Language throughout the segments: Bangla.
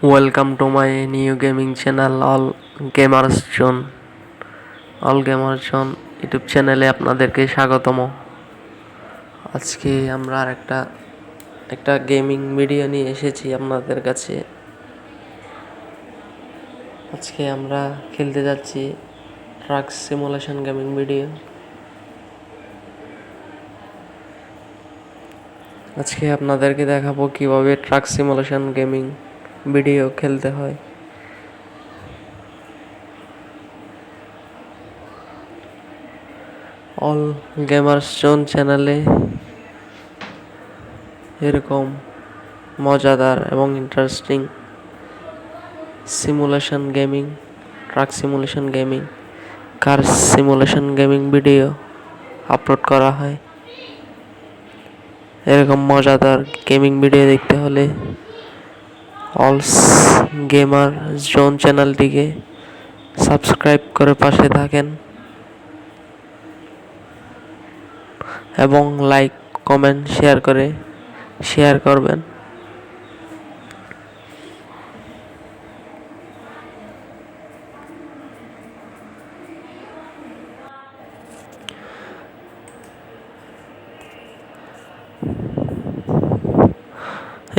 Welcome to my new gaming channel Gamers Zone All Gamers Zone YouTube চ্যানেলে আপনাদেরকে স্বাগতম। আজকে আমরা একটা গেমিং ভিডিও নিয়ে এসেছি আপনাদের কাছে। আজকে আমরা খেলতে যাচ্ছি ট্রাক সিমুলেশন গেমিং ভিডিও। আজকে আপনাদেরকে দেখাবো কিভাবে ট্রাক সিমুলেশন গেমিং ভিডিও খেলতে হয়। অল গেমার্স জোন চ্যানেলে এরকম মজাদার এবং interesting simulation gaming, truck simulation gaming, car simulation gaming video upload করা হয়। এরকম মজাদার গেমিং ভিডিও দেখতে হলে অল গেমার জোন চ্যানেলটিকে সাবস্ক্রাইব করে পাশে থাকেন এবং লাইক, কমেন্ট, শেয়ার করবেন।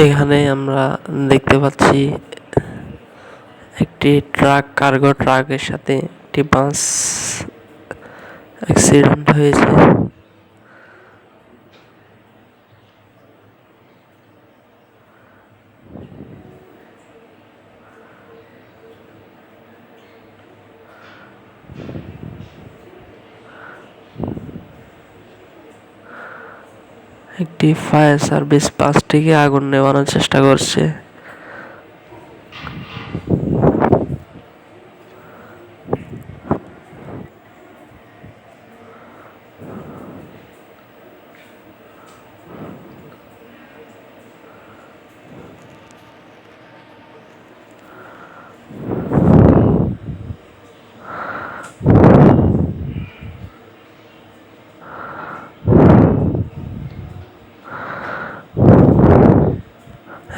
এখানে আমরা দেখতে পাচ্ছি একটি কার্গো ট্রাকের সাথে একটি বাস অ্যাক্সিডেন্ট হয়েছে। একটি ফায়ার সার্ভিস বাসটিকে আগুন নেভানোর চেষ্টা করছে।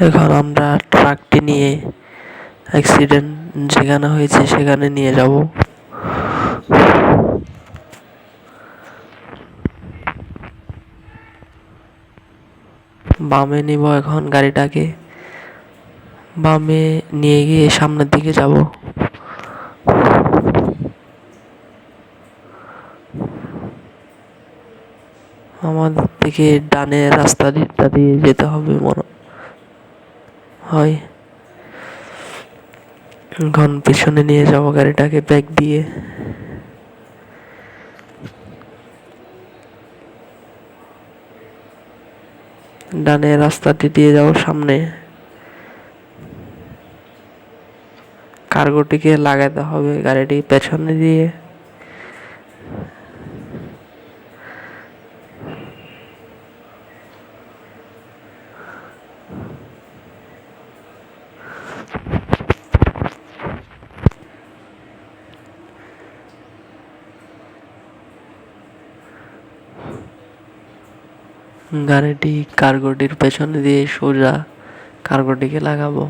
এখন আমরা ট্রাকটি নিয়ে অ্যাক্সিডেন্ট যেখানে হয়েছে সেখানে নিয়ে যাব। বামে নিব এখন গাড়িটাকে, বামে নিয়ে গিয়ে সামনের দিকে যাব। আমাদের থেকে ডানে রাস্তাটা দিয়ে যেতে হবে মনে হয়। এখন পিছনে নিয়ে যাব গাড়িটাকে ব্যাক দিয়ে। ডানে রাস্তাটি দিয়ে যাব সামনে। কার্গোটিকে লাগাতে হবে গাড়িটি পেছনে দিয়ে। গাড়িটি কার্গোটির পেছনে দিয়ে সোজা কার্গোটিকে লাগাবো।